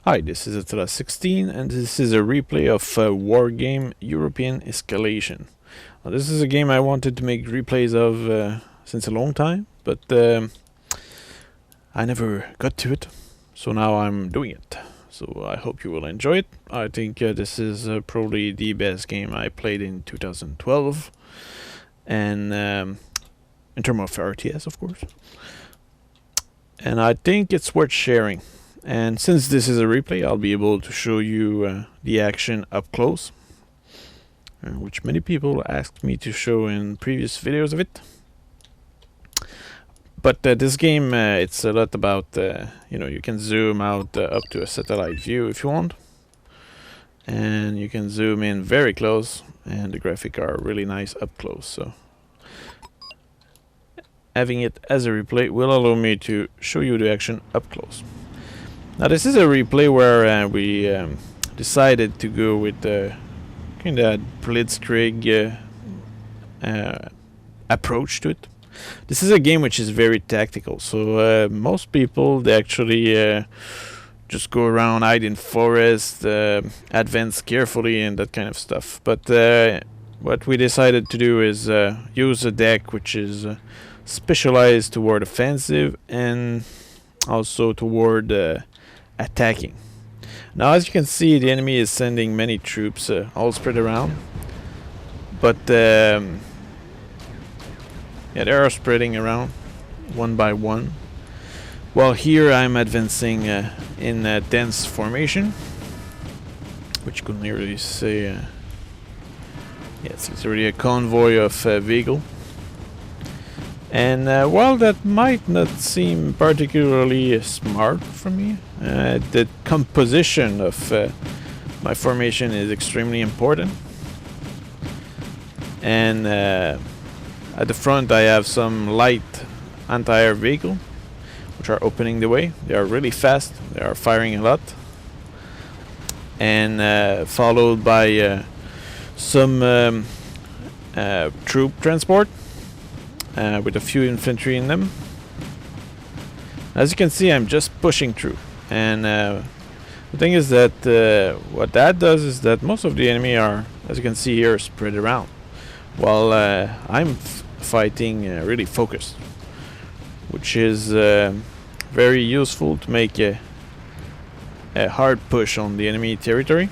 Hi, this is Attila 16 and this is a replay of Wargame European Escalation. This is a game I wanted to make replays of since a long time, but I never got to it, so now I'm doing it. So I hope you will enjoy it. I think this is probably the best game I played in 2012, and in terms of RTS, of course. And I think it's worth sharing. And since this is a replay, I'll be able to show you the action up close, which many people asked me to show in previous videos of it. But this game, it's a lot about, you can zoom out up to a satellite view if you want. And you can zoom in very close, and the graphics are really nice up close. So having it as a replay will allow me to show you the action up close. Now this is a replay where we decided to go with the kind of blitzkrieg approach to it. This is a game which is very tactical, so most people, they actually just go around, hide in forest, advance carefully and that kind of stuff. But what we decided to do is use a deck which is specialized toward offensive and also toward attacking. Now, as you can see, the enemy is sending many troops all spread around, but yeah, they are spreading around one by one, while here I'm advancing in a dense formation, which you can really say yes, it's already a convoy of vehicle. And while that might not seem particularly smart for me, the composition of my formation is extremely important. And at the front I have some light anti-air vehicle which are opening the way. They are really fast, they are firing a lot. And followed by some troop transport. With a few infantry in them. As you can see, I'm just pushing through, and the thing is that what that does is that most of the enemy are, as you can see here, spread around, while I'm fighting really focused, which is very useful to make a hard push on the enemy territory.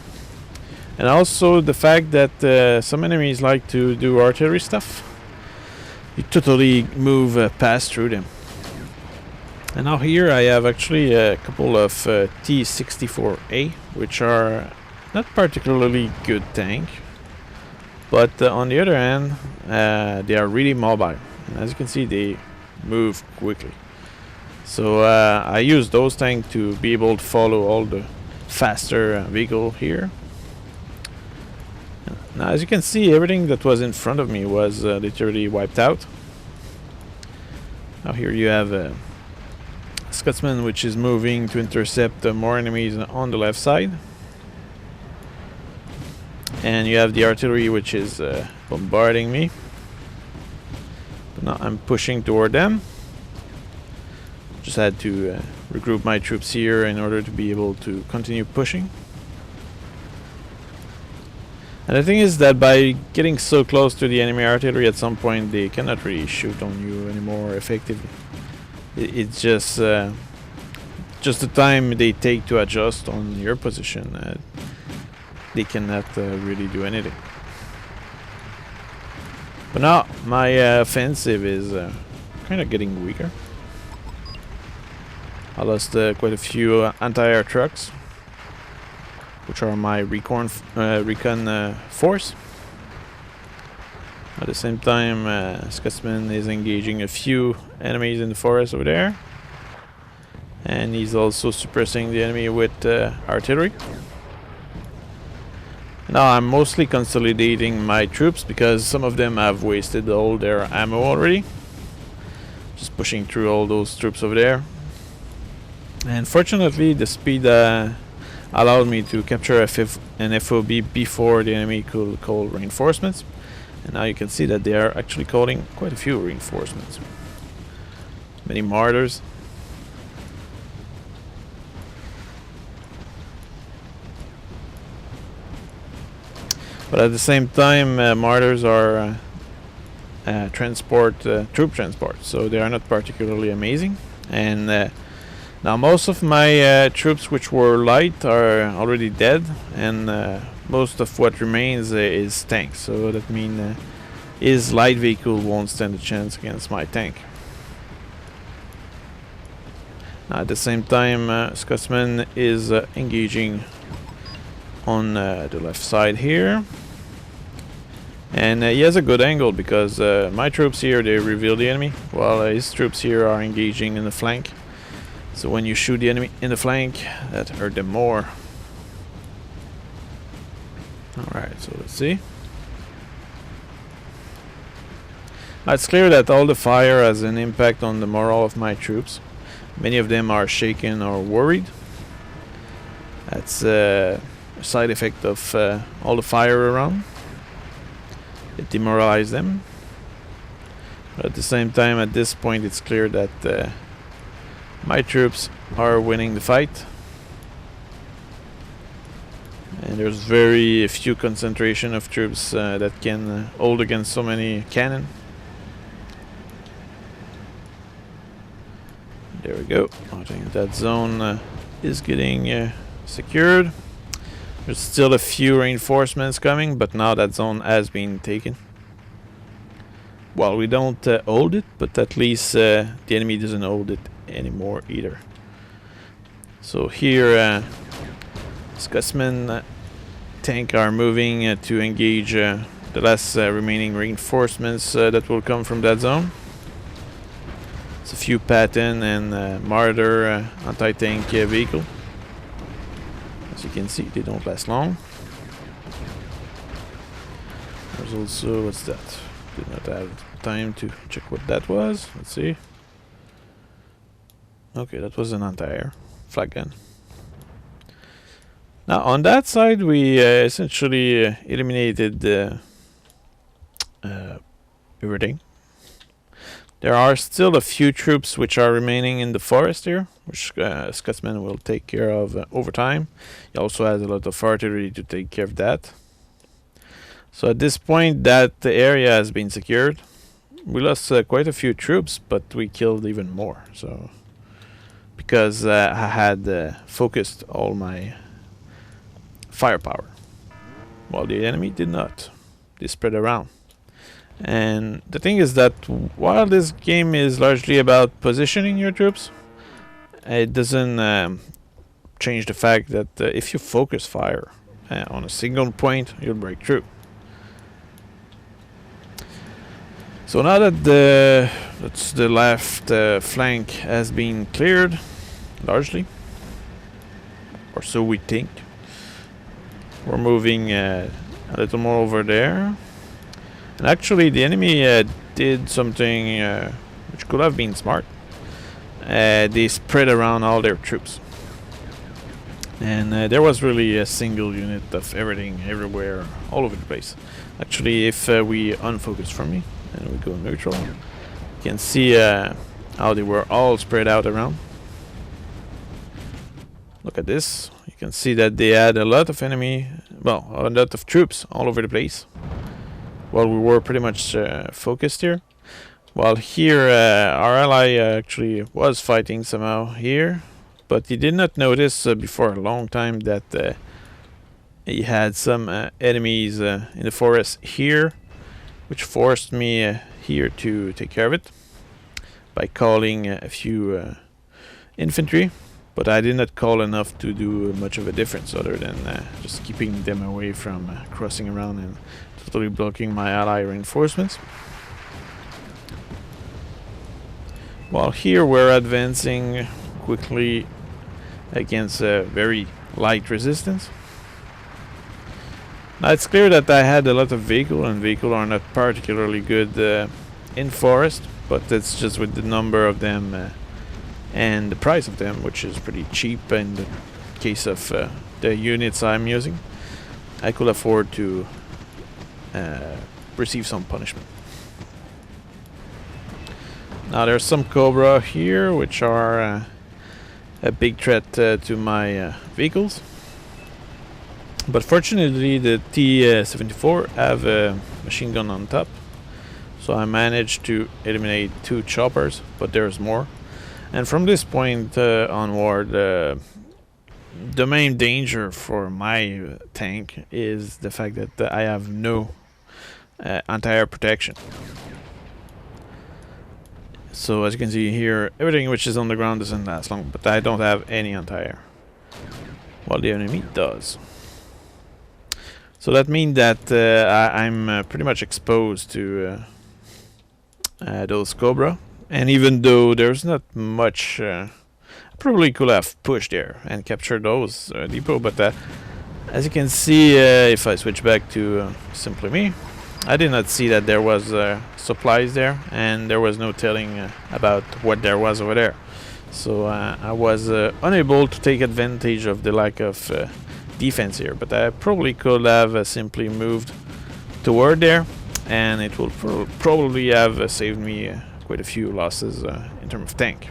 And also the fact that some enemies like to do artillery stuff. You totally move past through them. And now here I have actually a couple of T-64A, which are not particularly good tank, but on the other hand, they are really mobile. And as you can see, they move quickly. So I use those tanks to be able to follow all the faster vehicle here. Now, as you can see, everything that was in front of me was literally wiped out. Now here you have a Scotsman which is moving to intercept more enemies on the left side. And you have the artillery which is bombarding me. But now I'm pushing toward them. Just had to regroup my troops here in order to be able to continue pushing. And the thing is that by getting so close to the enemy artillery, at some point they cannot really shoot on you anymore effectively. It's just the time they take to adjust on your position. They cannot really do anything. But now my offensive is kind of getting weaker. I lost quite a few anti-air trucks, which are my recon force. At the same time, Scotsman is engaging a few enemies in the forest over there. And he's also suppressing the enemy with artillery. Now I'm mostly consolidating my troops because some of them have wasted all their ammo already. Just pushing through all those troops over there. And fortunately, the speed allowed me to capture an FOB before the enemy could call reinforcements. And now you can see that they are actually calling quite a few reinforcements. Many martyrs. But at the same time, mortars are troop transport, so they are not particularly amazing. And now most of my troops which were light are already dead, and most of what remains is tanks, so that means his light vehicle won't stand a chance against my tank. Now at the same time, Scotsman is engaging on the left side here. And he has a good angle because my troops here, they reveal the enemy, while his troops here are engaging in the flank. So when you shoot the enemy in the flank, that hurt them more. Alright, so let's see. It's clear that all the fire has an impact on the morale of my troops. Many of them are shaken or worried. That's a side effect of all the fire around. It demoralized them. But at the same time, at this point, it's clear that my troops are winning the fight. And there's very few concentration of troops that can hold against so many cannon. There we go. I think that zone is getting secured. There's still a few reinforcements coming, but now that zone has been taken. Well, we don't hold it, but at least the enemy doesn't hold it anymore either. So here, Scotsman tank are moving to engage the last remaining reinforcements that will come from that zone. It's a few Patton and Martyr anti-tank vehicle. As you can see, they don't last long. There's also, what's that? Did not have time to check what that was. Let's see. Okay, that was an anti-air flak gun. Now on that side, we essentially eliminated everything. There are still a few troops which are remaining in the forest here, which Scotsman will take care of over time. He also has a lot of artillery to take care of that. So at this point, that area has been secured. We lost quite a few troops, but we killed even more. So because I had focused all my firepower, while the enemy did not. They spread around. And the thing is that while this game is largely about positioning your troops, it doesn't change the fact that if you focus fire on a single point, you'll break through. So now that the left flank has been cleared, largely, or so we think, we're moving a little more over there. And actually, the enemy did something which could have been smart. They spread around all their troops. And there was really a single unit of everything, everywhere, all over the place. Actually, if we unfocus from me and we go neutral, you can see how they were all spread out around. Look at this. You can see that they had a lot of enemy, well, a lot of troops all over the place. Well, we were pretty much focused here. While here, our ally actually was fighting somehow here, but he did not notice before a long time that he had some enemies in the forest here, which forced me here to take care of it by calling a few infantry. But I did not call enough to do much of a difference other than just keeping them away from crossing around and totally blocking my ally reinforcements. While here we're advancing quickly against a very light resistance. Now it's clear that I had a lot of vehicle, and vehicle are not particularly good in forest, but it's just with the number of them and the price of them, which is pretty cheap in the case of the units I'm using. I could afford to receive some punishment. Now there's some Cobra here, which are a big threat to my vehicles. But fortunately the T-74 have a machine gun on top, so I managed to eliminate 2 choppers, but there's more. And from this point onward, the main danger for my tank is the fact that I have no anti-air protection. So as you can see here, everything which is on the ground doesn't last long, but I don't have any anti-air, while the enemy does. So that means that I'm pretty much exposed to those Cobra, and even though there's not much, I probably could have pushed there and captured those depot, but as you can see, if I switch back to simply me, I did not see that there was supplies there, and there was no telling about what there was over there. So I was unable to take advantage of the lack of defense here, but I probably could have simply moved toward there, and it will probably have saved me quite a few losses in terms of tank.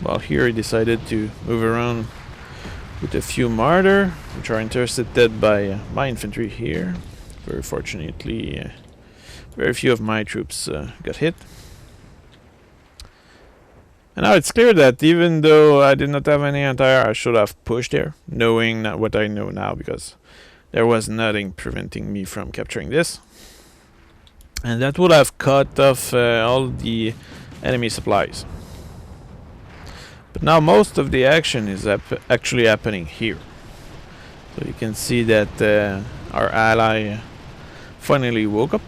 Well, here he decided to move around with a few martyr, which are intercepted by my infantry here. Very fortunately, very few of my troops got hit. And now it's clear that even though I did not have any anti-air, I should have pushed there, knowing what I know now, because there was nothing preventing me from capturing this. And that would have cut off all the enemy supplies. But now most of the action is actually happening here. So you can see that our ally finally woke up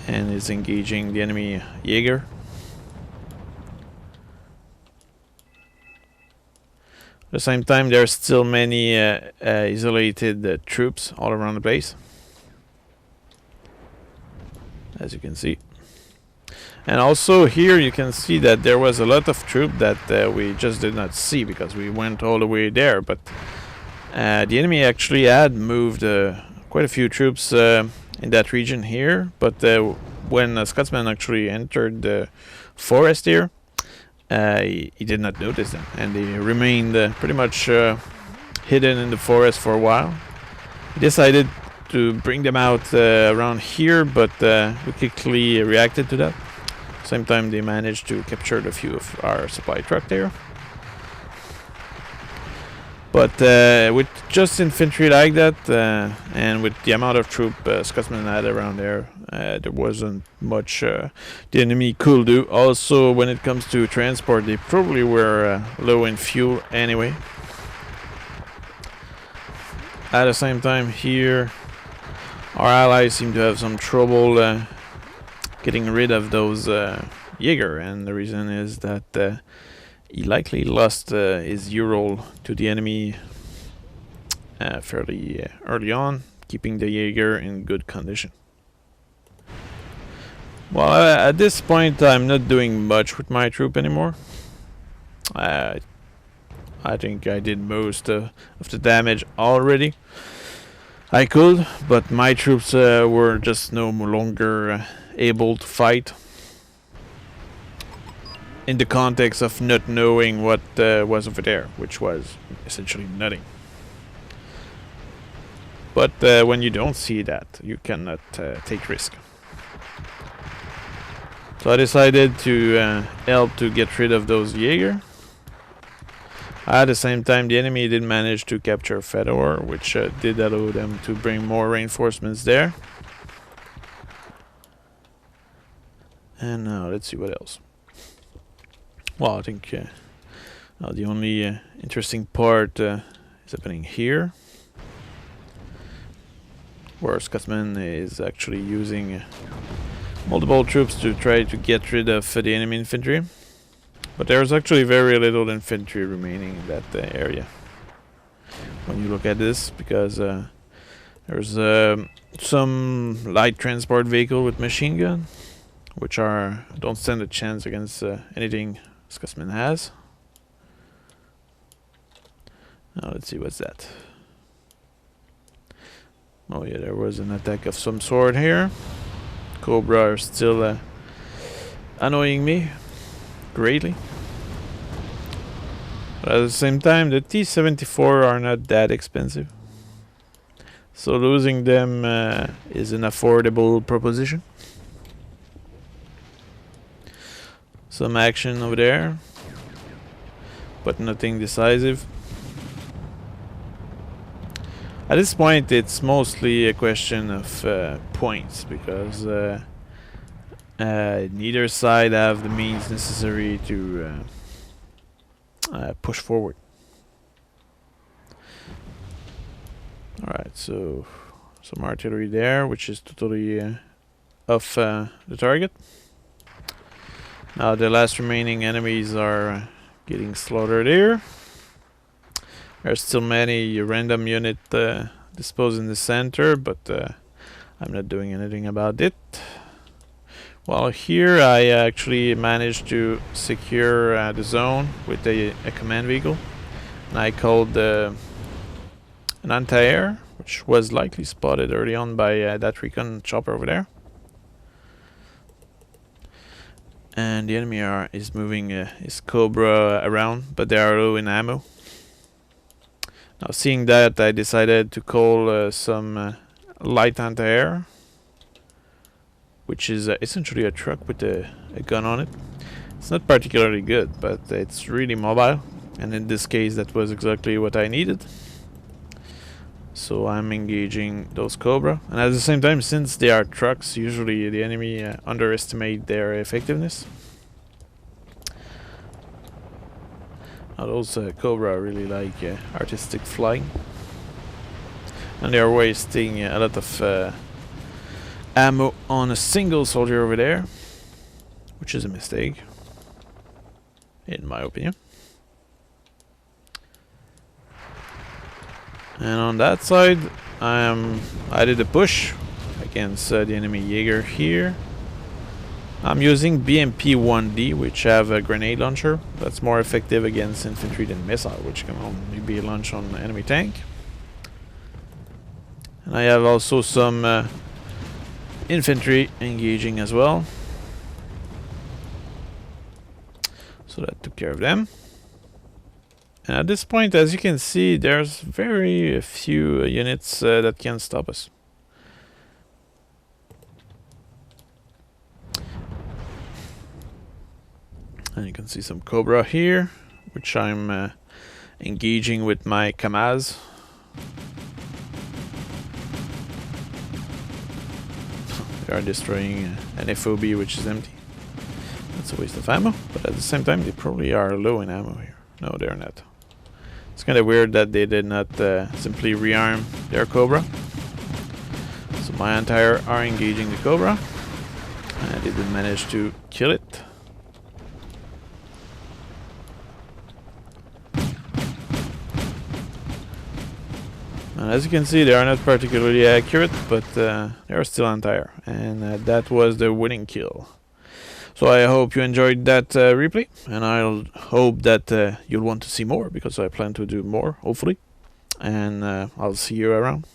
and is engaging the enemy Jaeger. At the same time, there are still many isolated troops all around the place, as you can see. And also here you can see that there was a lot of troops that we just did not see because we went all the way there, but the enemy actually had moved quite a few troops in that region here, but when Scotsman actually entered the forest here, he did not notice them, and they remained pretty much hidden in the forest for a while. He decided to bring them out around here, but we quickly reacted to that. Same time, they managed to capture a few of our supply truck there. But with just infantry like that, and with the amount of troop Scotsman had around there, there wasn't much the enemy could do. Also, when it comes to transport, they probably were low in fuel anyway. At the same time here, our allies seem to have some trouble getting rid of those Jaeger, and the reason is that he likely lost his Ural to the enemy fairly early on, keeping the Jaeger in good condition. Well, at this point I'm not doing much with my troop anymore. I think I did most of the damage already I could, but my troops were just no longer able to fight, in the context of not knowing what was over there, which was essentially nothing. But when you don't see that, you cannot take risk. So I decided to help to get rid of those Jaeger. At the same time, the enemy did manage to capture Fedor, which did allow them to bring more reinforcements there. And now let's see what else. Well, I think the only interesting part is happening here, where Scotsman is actually using multiple troops to try to get rid of the enemy infantry. But there's actually very little infantry remaining in that area when you look at this, because there's some light transport vehicle with machine gun, which don't stand a chance against anything Scotsman has. Now let's see what's that. Oh yeah, there was an attack of some sort here. Cobra are still annoying me greatly. But at the same time, the T-74 are not that expensive. So losing them is an affordable proposition. Some action over there, but nothing decisive. At this point, it's mostly a question of points, because neither side have the means necessary to push forward. Alright, so some artillery there, which is totally off the target. Now the last remaining enemies are getting slaughtered here. There's still many random unit disposed in the center, but I'm not doing anything about it. Well, here I actually managed to secure the zone with a command vehicle, and I called an anti-air, which was likely spotted early on by that recon chopper over there. And the enemy is moving his Cobra around, but they are low in ammo. Now, seeing that, I decided to call some light anti-air, which is essentially a truck with a gun on it. It's not particularly good, but it's really mobile, and in this case that was exactly what I needed. So I'm engaging those Cobra, and at the same time, since they are trucks, usually the enemy underestimate their effectiveness. Now those Cobra really like artistic flying, and they are wasting a lot of ammo on a single soldier over there, which is a mistake, in my opinion. And on that side, I did a push against the enemy Jaeger here. I'm using BMP-1D, which have a grenade launcher that's more effective against infantry than missile, which can only be launched on the enemy tank. And I have also some infantry engaging as well. So that took care of them. And at this point, as you can see, there's very few units that can stop us. And you can see some Cobra here, which I'm engaging with my Kamaz. They are destroying an FOB, which is empty. That's a waste of ammo, but at the same time, they probably are low in ammo here. No, they're not. It's kind of weird that they did not simply rearm their Cobra. So my anti-air are engaging the Cobra, and they did manage to kill it. And as you can see, they are not particularly accurate, but they are still anti-air, and that was the winning kill. So I hope you enjoyed that replay, and I'll hope that you'll want to see more, because I plan to do more, hopefully. And I'll see you around.